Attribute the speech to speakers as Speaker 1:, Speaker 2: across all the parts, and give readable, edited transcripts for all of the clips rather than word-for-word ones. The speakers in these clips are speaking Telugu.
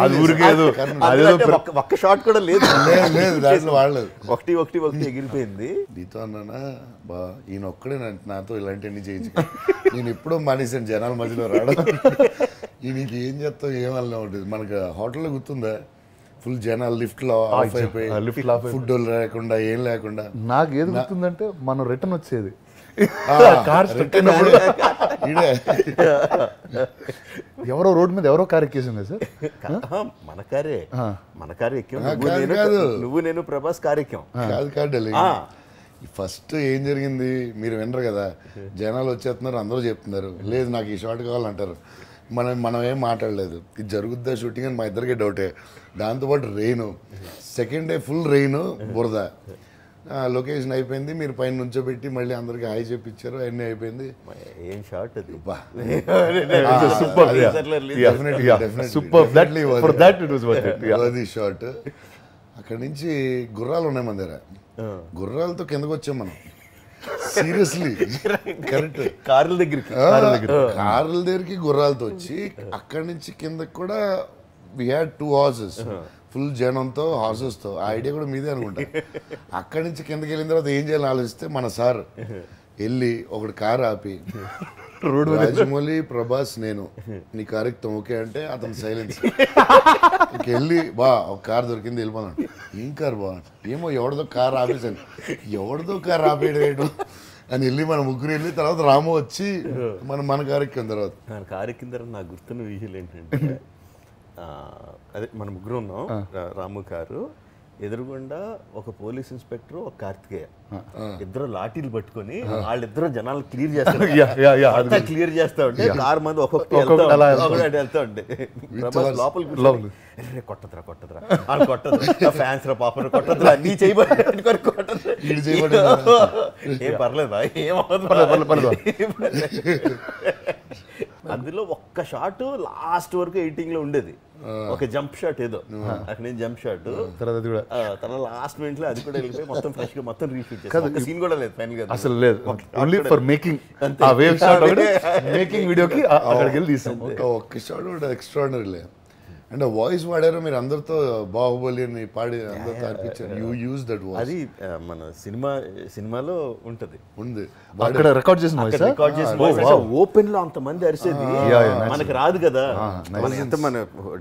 Speaker 1: అది ఊరికేదు అదేదో
Speaker 2: ఒక్క షాట్ కూడా లేదు
Speaker 3: లేదు దాంట్లో వాడలేదు.
Speaker 2: ఒకటి ఒకటి ఒకటి ఎగిరిపోయింది.
Speaker 3: నీతో అన్నానా బా ఈయన ఒక్కడే నాతో ఇలాంటివన్నీ చేయించు. నేను ఎప్పుడో మానేసాను జనాల మధ్యలో రావడం. ఈయనకి ఏం చేస్తావు ఏమన్నా ఉంటుంది. మనకు హోటల్లో గుర్తుందా ఫుల్ జనాలు లిఫ్ట్లో ఆఫ్ అయిపోయి ఫుడ్ లేకుండా ఏం లేకుండా.
Speaker 1: నాకు ఏది గుర్తుందంటే మనం రిటర్న్ వచ్చేది ఎవరో రోడ్డు మీద ఎవరో కార్ ఎక్కేసింది సార్.
Speaker 2: మన కారే ఎక్కాం. నువ్వు నేను ప్రభాస్ కార్ ఎక్కాం.
Speaker 3: కాదు ఫస్ట్ ఏం జరిగింది మీరు వినరు కదా. జనాలు వచ్చేస్తున్నారు అందరూ చెప్తున్నారు లేదు నాకు ఈ షాట్ కావాలంటారు. మనం ఏం మాట్లాడలేదు. ఇది జరుగుద్దా షూటింగ్ అని మా ఇద్దరికే డౌటే. దాంతోపాటు rain second day full rain బురద. లొకేషన్ అయిపోయింది మీరు పైన నుంచోబెట్టి మళ్ళీ అందరికి హాయ్ చెప్పించారు అన్నీ అయిపోయింది.
Speaker 2: ఏం షాట్ అది.
Speaker 3: అది షాట్. అక్కడి నుంచి గుర్రాలు ఉన్నాయి మన దగ్గర. గుర్రాలతో కిందకు వచ్చాం మనం. Seriously correct.
Speaker 2: కార్ల
Speaker 3: దగ్గరికి గుర్రాలతో వచ్చి అక్కడి నుంచి కిందకి కూడా వి హ్యాడ్ 2 horses ఫుల్ జనంతో హార్సెస్తో. ఆ ఐడియా కూడా మీదే అనుకుంటా. అక్కడి నుంచి కిందకి వెళ్ళిన తర్వాత ఏం చేయాలని ఆలోచిస్తే మన సార్ వెళ్ళి ఒకటి కారు ఆపి రాజమౌళి ప్రభాస్ నేను నీ కారు ఎక్కుతాం ఓకే అంటే అతను సైలెన్స్. వెళ్ళి బా ఒక కారు దొరికింది వెళ్ళిపోతాను. ఏం కారు బా ఏమో ఎవరిదో కారు ఆపేసాను. ఎవరిదో కారు ఆపేయడం అని వెళ్ళి మన ముగ్గురు వెళ్ళి తర్వాత రాము వచ్చి మన కారు ఎక్కిన తర్వాత
Speaker 2: కారు ఎక్కిన తర్వాత నాకు గుర్తున్న విషయాలు ఏంటంటే అదే మన ముగ్గురు ఉన్నాం. రాము కారు ఎదురుగుండా ఒక పోలీస్ ఇన్స్పెక్టర్ ఒక కార్తికేయ ఇద్దరు లాఠీలు పట్టుకొని వాళ్ళిద్దరు జనాలు క్లియర్ చేస్తారు. క్లియర్ చేస్తా ఉంటే కారు మంది ఒక్కొక్కటి వెళ్తా ఉంటే లోపలికి కొట్టదురా ఫ్యాన్స్ రా పాప కొట్టదురా నీ చేయబడి కొట్టదు. ఏం పర్లేదా ఏమవుతుంది. అందులో ఒక్క షాట్ లాస్ట్ వరకు ఎడిటింగ్ లో ఉండేది. ఒక జంప్ షాట్ ఏదో అక్కడ జంప్ షాట్ తన లాస్ట్ మినిట్ లో అది కూడా వెళ్ళిపోయి మొత్తం ఫ్రెష్ గా మొత్తం రీషూట్ చేసి సీన్ కూడా లేదు ఫైనల్ గా
Speaker 1: అసలు లేదు. ఓన్లీ ఫర్ మేకింగ్ ఆ వేవ్ షాట్ మేకింగ్ వీడియోకి అక్కడికి వెళ్ళి తీసాం.
Speaker 3: ఒక్క షాట్ కూడా ఎక్స్ట్రాడినరీ లేదు. అంటే వాయిస్ వాడారు మీరు అందరితో బాహుబలి అని పాడి అందరితో అర్పించారు. You use that voice.
Speaker 2: అది మన సినిమాలో ఉంటది
Speaker 3: ఉంది
Speaker 1: అక్కడ రికార్డ్ చేసిన
Speaker 2: ఓపెన్ లో అంత మంది అరిసేది మనకి రాదు కదా. ఎంత మన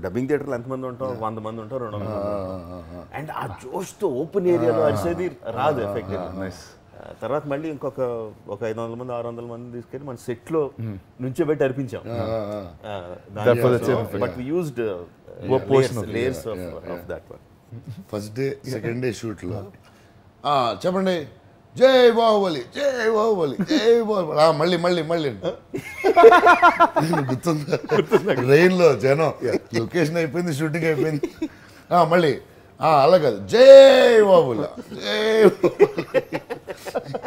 Speaker 2: డబ్బింగ్ థియేటర్లో ఎంతమంది ఉంటాం 100 మంది ఉంటాం 200 అండ్ ఆ జోష్ తో ఓపెన్ ఏరియాలో అరిసేది రాదు ఎఫెక్ట్. తర్వాత మళ్ళీ ఇంకొక 500 మంది 600 మంది తీసుకెళ్ళి మన సెట్ లో నుంచో పెట్టి అర్పించాం. But we used layers of that one.
Speaker 3: First day second day shoot లో చెప్పండి జై బాహుబలి జై బాహుబలి జై బాహుబలి మళ్ళీ మళ్ళీ మళ్ళీ గుర్తుందా ట్రైన్ లో జనం లొకేషన్ అయిపోయింది షూటింగ్ అయిపోయింది మళ్ళీ అలా కాదు జై బాహుబలి జై